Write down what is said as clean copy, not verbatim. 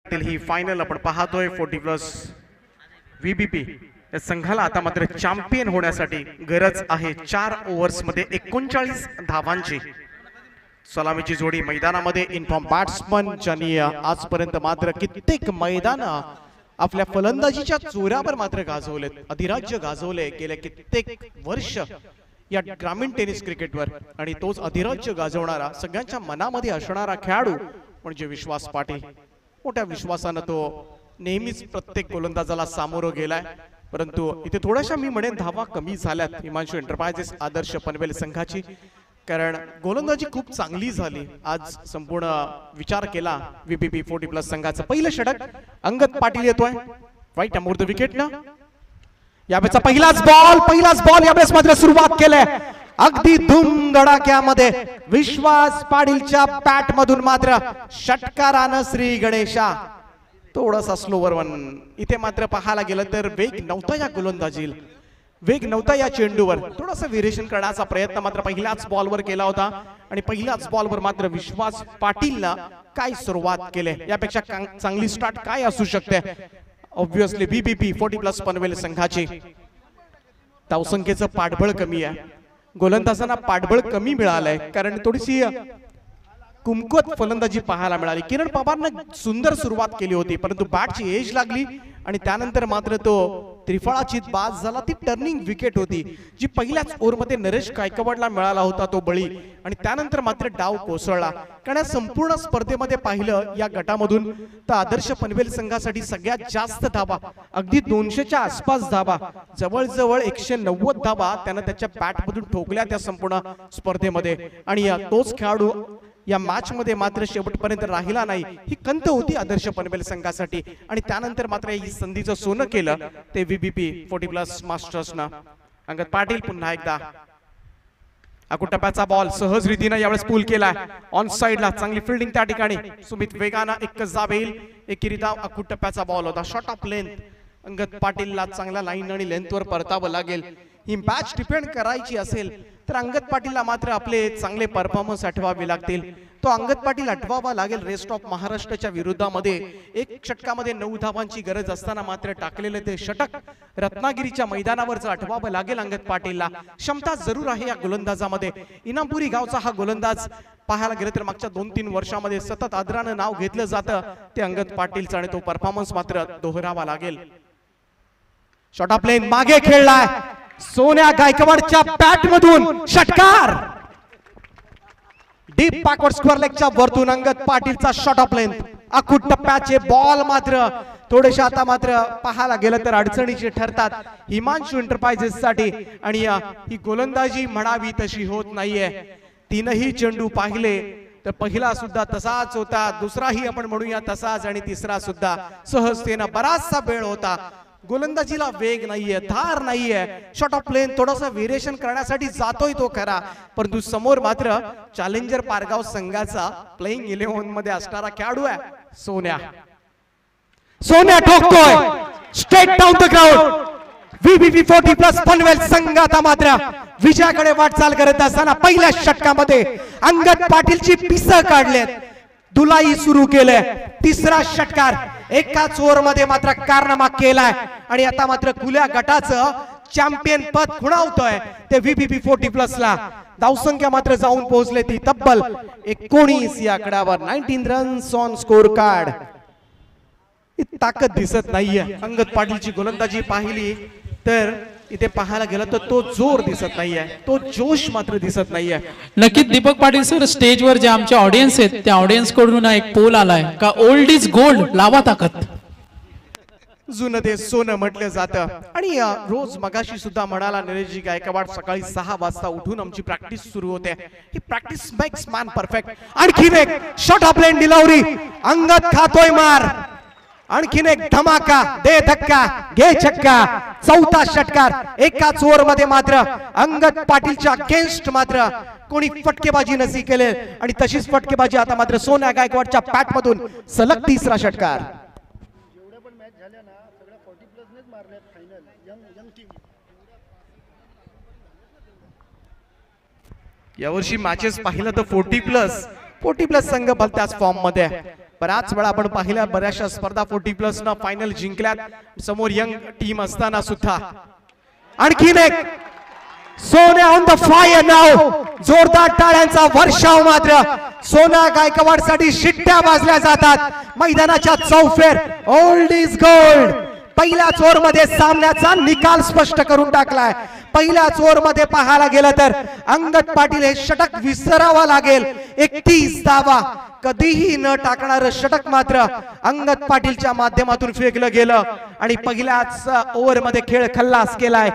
षटकातील ही final आपण पाहतोय 40+ VBP या संघाला आता मात्र चॅम्पियन होण्यासाठी गरज आहे 4 ओव्हर्समध्ये 39 धावांची। सलामीची जोडी मैदानामध्ये इन्फॉर्म बॅट्समन ज्यांनी आजपर्यंत मात्र कित्येक मैदान आपल्या फलंदाजीच्या चोऱ्यावर मात्र गाजवलेत, अधिराज्य गाजवले गेले कित्येक वर्ष या ग्रामीण टेनिस क्रिकेटवर, आणि तोच अधिराज्य गाजवणारा सगळ्यांच्या मनामध्ये असणारा खेळाडू म्हणजे विश्वास पाटील। मोठ्या विश्वासाने तो नेहमीच प्रत्येक गोलंदाजाला सामोरं गेलाय, परंतु इथे थोड्याशा मी म्हणेन धावा कमी झाल्यात हिमांशू एंटरप्राइजेस आदर्श पनवेल संघाची, कारण गोलंदाजी खूप चांगली झाली आज। संपूर्ण विचार केला VBP 40+ संघाचं पहिलं षटक अंगद पाटील येतोय राईट अमोर द विकेट ना। यावेळेचा पहिलाच बॉल यावेळेस मात्र सुरुवात केली अगदी धूम धडाक्यामध्ये विश्वास पाटीलच्या बॅट मधून मात्र षटकारानं श्री गणेशा थोडासा स्लोवर वन। इथे मात्र पाहायला गेलं तर वेग नव्हता या गोलंदाजीला, वेग नव्हता या चेंडूवर, थोडासा व्हेरिएशन करण्याचा प्रयत्न मात्र पहिल्याच बॉलवर केला होता, आणि पहिल्याच बॉलवर मात्र विश्वास पाटीलला काय सुरुवात केली, यापेक्षा चांगली स्टार्ट काय असू शकते। ऑब्वियसली VBP 40+ पनवेल संघाची धावसंख्येचं पाठबळ कमी आहे, गोलंदाजांना पाठबळ कमी मिळालंय, कारण थोडीशी कुमकुवत फलंदाजी पाहायला मिळाली। किरण पवारने सुंदर सुरुवात केली होती, परंतु बॅटची एज लागली आणि त्यानंतर मात्र तो त्रिफळाची बाद झाला। ती टर्निंग विकेट होती जी पहिल्याच ओव्हरमध्ये नरेश गायकवाडला मिळाला होता तो बळी, आणि त्यानंतर मात्र डाव कोसळला। कारण संपूर्ण स्पर्धेमध्ये पाहिलं या गटामधून तर आदर्श पनवेल संघासाठी सगळ्यात जास्त धावा अगदी 200च्या आसपास धावा, जवळजवळ 190 धावा त्यानं त्याच्या बॅटमधून ठोकल्या त्या संपूर्ण स्पर्धेमध्ये, आणि तोच खेळाडू या मॅच मध्ये मात्र शेवटपर्यंत राहिला नाही। ही कंत होती आदर्श पनवेल संघासाठी, आणि त्यानंतर मात्र ही संधीचं सोनं केलं ते VBP 40+ मास्टर्सना। अंगद पाटील पुन्हा एकदा अकुटप्प्याचा बॉल सहज रीतीनं यावेळेस पूल केला ऑन साइडला, चांगली फिल्डिंग त्या ठिकाणी सुमित वेगानं एकच जाब येईल एकेरीदा अकुटप्प्याचा बॉल होता शॉर्ट ऑफ लेंथ। अंगद पाटीलला चांगला लाईन आणि लेंथवर परतावं लागेल, ही मॅच डिपेंड करायची असेल तर अंगद पाटीलला मात्र आपले चांगले परफॉर्मन्स आठवावे लागतील। तो अंगद पाटील आठवावा लागेल रेस्ट ऑफ महाराष्ट्राच्या विरोधामध्ये। एक षटकामध्ये 9 धावांची गरज असताना मात्र टाकलेले ते षटक रत्नागिरीच्या मैदानावरचं आठवावं लागेल अंगद पाटीलला। क्षमता जरूर आहे या गोलंदाजामध्ये। इनामपुरी गावचा हा गोलंदाज पाहायला गेलं तर मागच्या 2-3 वर्षामध्ये सतत आदरानं नाव घेतलं जातं ते अंगद पाटीलचं, आणि तो परफॉर्मन्स मात्र दोहरावा लागेल। शॉर्ट ऑफ लेन मागे खेळलाय सोन्या गायकवाडच्या बॅट मधून षटकार डीप बॅकवर्ड स्क्वेअर लेगच्या वरतून अंगद पाटीलचा शॉर्ट ऑफ लेंथ। अकुट टप्प्याचे बॉल मात्र थोडेसे आता मात्र पाहायला गेलं तर अडचणीचे ठरतात हिमांशू एंटरप्राइजेस साठी, आणि ही गोलंदाजी म्हणावी तशी होत नाहीये। तीनही चेंडू पाहिले तर पहिला सुद्धा तसाच होता, दुसराही आपण म्हणूया तसाच, आणि तिसरा सुद्धा सहजतेनं बराचसा वेळ होता। गोलंदाजीला वेग नाहीये, धार नाहीये, शॉर्ट ऑफ लेन थोडासा व्हेरिएशन करण्यासाठी जातोय तो खरा, परंतु समोर मात्र चॅलेंजर पारगाव संघाचा प्लेइंग 11 मध्ये असणारा खेळाडू आहे सोन्या। सोन्या ठोकतोय straight down the ground. VBP 40+ Panvel संघ आता मात्र विजयाकडे वाटचाल करत असताना पहिल्या षटकामध्ये अंगद पाटीलची पिसं काढलेत, दुलाई सुरू केले। तिसरा षटकार एकाच ओव्हर मध्ये मात्र कारनामा केलाय, आणि आता मात्र खुल्या गटाचं चॅम्पियन पद खुणावतोय ते VBP 40+ ला। धावसंख्या मात्र जाऊन पोहोचले ती तब्बल 19 या आकड्यावर। 19 रन्स ऑन स्कोर कार्ड। ताकद दिसत नाहीये अंगद पाटीलची गोलंदाजी पाहिली तर इथे पाहायला गेलं तर तो जोर दिसत नाहीये, तो जोश मात्र दिसत नाहीये। नक्कीच दीपक पाटील सर, स्टेजवर जे आमचे ऑडियन्स आहेत त्या ऑडियन्स कडून एक पोल आलाय का ओल्ड इज गोल्ड, लावा ताकद। जुनं ते सोनं म्हटलं जातं, आणि रोज मगाशी सुद्धा म्हणाला नरेशजी गायकवाड सकाळी 6 वाजता उठून आमची प्रॅक्टिस सुरू होते। ही प्रॅक्टिस मेक्स मॅन परफेक्ट। आणखीन एक short of lane delivery, Angad खातोय मार, आणखीन एक धमाका, दे धक्का घे छक्का। चौथा षटकार एकाच ओव्हर मध्ये मात्र अंगद पाटीलच्या अगेन्स्ट मात्र कोणी फटकेबाजी नसी केले, आणि तशीच फटकेबाजी आता मात्र सोन्या गायकवाडच्या बॅट मधून सलग तिसरा षटकार। यावर्षी मॅचेस पाहिलं तर 40+ संघ भलत्याच फॉर्म मध्ये, बऱ्याच वेळा आपण पाहिल्या बऱ्याचशा स्पर्धा 40+ न फायनल जिंकल्यात समोर यंग टीम असताना सुद्धा. आणखीन एक सोन्या ऑन द फायर नाव. जोरदार टाळ्यांचा वर्षाव मात्र सोना गायकवाड साठी शिट्ट्या वाजल्या जातात. मैदानाच्या चौफेर ओल्ड इज गोल्ड. पहिल्याच ओव्हर मध्ये सामन्याचा निकाल स्पष्ट करून टाकलाय. पहिल्याच ओव्हर मध्ये पाहायला गेलं तर अंगद पाटील हे षटक विसरावा लागेल. 31 धावा कधीही न टाकणारं षटक मात्र अंगद पाटीलच्या माध्यमातून फेकलं गेलं आणि पहिल्याच ओव्हर मध्ये खेळ खल्लास केलाय.